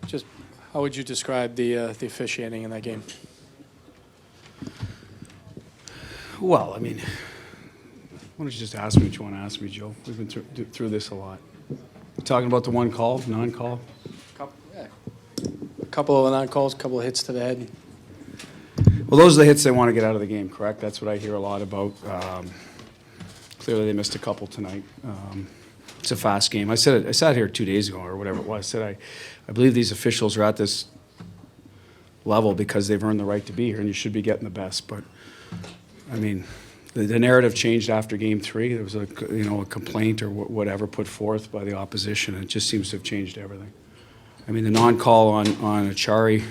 Just how would you describe the officiating in that game? Well, I mean, why don't you just ask me what you want to ask me, Joe? We've been through this a lot. Talking about the one call, non-call? A couple of non-calls, a couple of hits to the head. Well, those are the hits they want to get out of the game, correct? That's what I hear a lot about. Clearly, they missed a couple tonight. It's a fast game. I sat here 2 days ago or whatever it was. I said I believe these officials are at this level because they've earned the right to be here, and you should be getting the best. But I mean, the narrative changed after Game 3. There was a complaint or whatever put forth by the opposition, and it just seems to have changed everything. I mean, the non-call on Achari,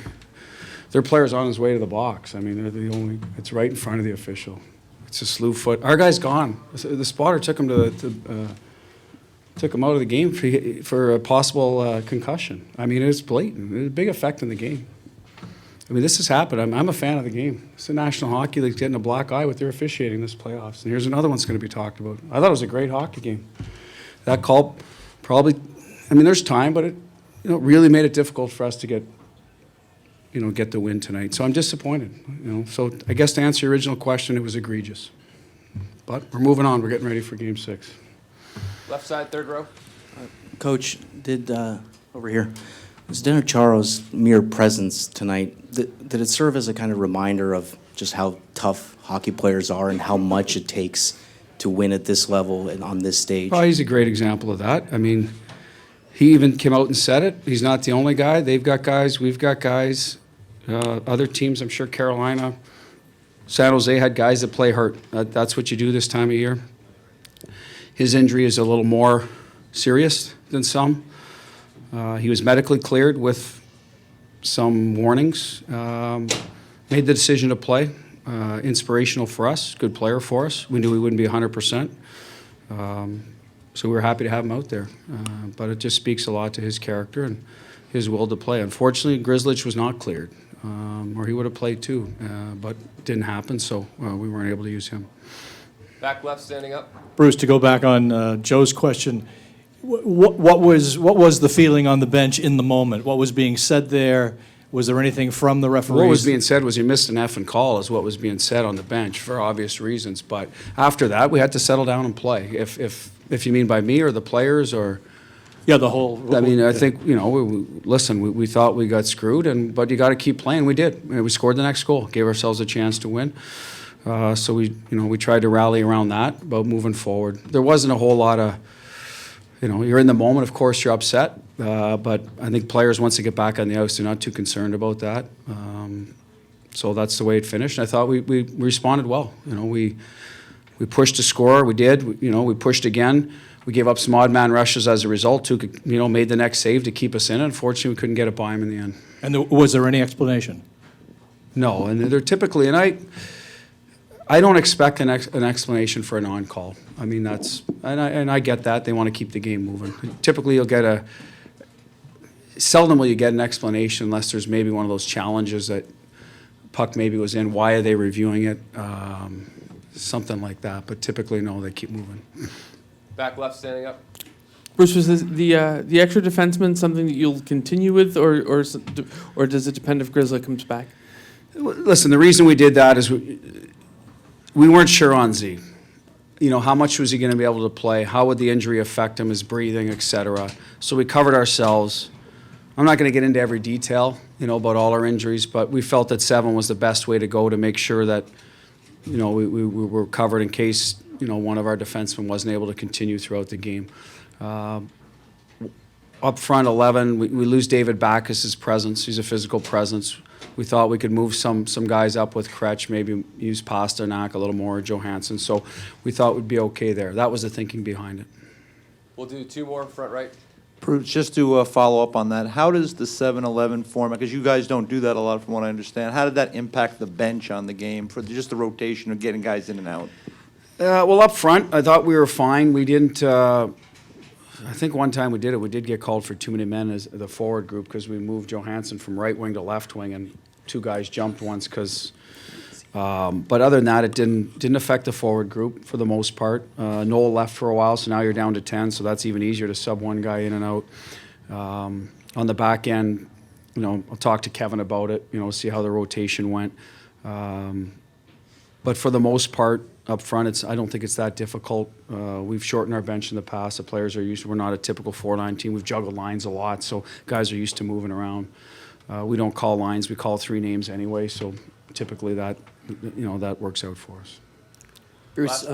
their player's on his way to the box. I mean, they're the only. It's right in front of the official. It's a slew foot. Our guy's gone. The spotter took him took him out of the game for a possible concussion. I mean, it's blatant. It was a big effect in the game. I mean, this has happened. I'm a fan of the game. It's the National Hockey League's getting a black eye with their officiating this playoffs. And here's another one that's going to be talked about. I thought it was a great hockey game. That call probably, I mean, there's time, but it really made it difficult for us to get the win tonight. So I'm disappointed. So I guess to answer your original question, it was egregious. But we're moving on. We're getting ready for Game 6. Left side, third row. Coach, over here, was Charo's mere presence tonight, did it serve as a kind of reminder of just how tough hockey players are and how much it takes to win at this level and on this stage? Oh, he's a great example of that. I mean, he even came out and said it. He's not the only guy. They've got guys. We've got guys. Other teams, I'm sure Carolina, San Jose had guys that play hurt. That's what you do this time of year. His injury is a little more serious than some. He was medically cleared with some warnings. Made the decision to play. Inspirational for us. Good player for us. We knew he wouldn't be 100%. So we were happy to have him out there. But it just speaks a lot to his character and his will to play. Unfortunately, Grzelcyk was not cleared, or he would have played too. But it didn't happen, so we weren't able to use him. Back left, standing up. Bruce, to go back on Joe's question, what was the feeling on the bench in the moment? What was being said there? Was there anything from the referees? What was being said was he missed an effing call is what was being said on the bench for obvious reasons. But after that, we had to settle down and play. If you mean by me or the players or... Yeah, the whole... I mean, I think, we thought we got screwed, but you got to keep playing. We did. We scored the next goal, gave ourselves a chance to win. So we tried to rally around that about moving forward. There wasn't a whole lot of, you're in the moment, of course you're upset, but I think players, once they get back on the ice, they're not too concerned about that. So that's the way it finished. I thought we responded well. We pushed to score. We did. We pushed again. We gave up some odd man rushes as a result. Tuukka, made the next save to keep us in. Unfortunately, we couldn't get it by him in the end. And was there any explanation? No, and they're typically, and I don't expect an explanation for a non-call. I mean, and I get that. They want to keep the game moving. Typically, seldom will you get an explanation unless there's maybe one of those challenges that puck maybe was in. Why are they reviewing it? Something like that. But typically, no, they keep moving. Back left, standing up. Bruce, was the extra defenseman something that you'll continue with, or does it depend if Grzelcyk comes back? Listen, the reason we did that is we weren't sure on Z. How much was he going to be able to play? How would the injury affect him, his breathing, et cetera? So we covered ourselves. I'm not going to get into every detail, about all our injuries, but we felt that 7 was the best way to go to make sure that, we were covered in case, one of our defensemen wasn't able to continue throughout the game. Up front, 11, we lose David Backes' presence. He's a physical presence. We thought we could move some guys up with Kretsch, maybe use Pasternak a little more, Johansson. So we thought we'd be okay there. That was the thinking behind it. We'll do 2 more, front right. Bruce, just to follow up on that, how does the 7-11 format, because you guys don't do that a lot from what I understand, how did that impact the bench on the game for just the rotation of getting guys in and out? Well, up front, I thought we were fine. We didn't... I think one time we did it. We did get called for too many men as the forward group because we moved Johansson from right wing to left wing, and 2 guys jumped once because. But other than that, it didn't affect the forward group for the most part. Noel left for a while, so now you're down to 10. So that's even easier to sub one guy in and out. On the back end, I'll talk to Kevin about it, see how the rotation went. But for the most part, up front, I don't think it's that difficult. We've shortened our bench in the past. The players are used. We're not a typical 4-line team. We've juggled lines a lot, so guys are used to moving around. We don't call lines. We call 3 names anyway, so typically that works out for us. Bruce,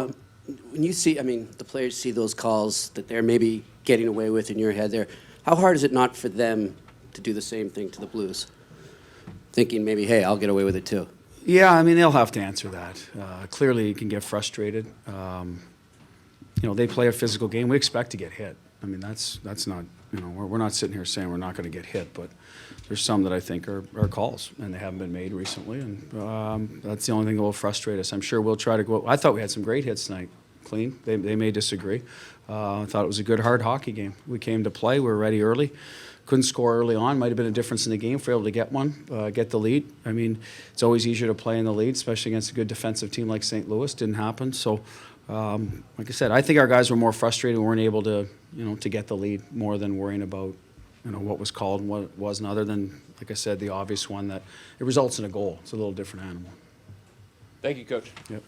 when you see, the players see those calls that they're maybe getting away with in your head there, how hard is it not for them to do the same thing to the Blues? Thinking maybe, hey, I'll get away with it too. Yeah, they'll have to answer that. Clearly, you can get frustrated. They play a physical game. We expect to get hit. That's not, we're not sitting here saying we're not going to get hit, but there's some that I think are calls, and they haven't been made recently, and that's the only thing that will frustrate us. I'm sure we'll try to go. I thought we had some great hits tonight, clean. They may disagree. I thought it was a good, hard hockey game. We came to play. We were ready early. Couldn't score early on. Might have been a difference in the game if we were able to get one, get the lead. It's always easier to play in the lead, especially against a good defensive team like St. Louis. Didn't happen. So, like I said, I think our guys were more frustrated. We weren't able to, to get the lead more than worrying about, what was called and what wasn't, other than, like I said, the obvious one that it results in a goal. It's a little different animal. Thank you, Coach. Yep.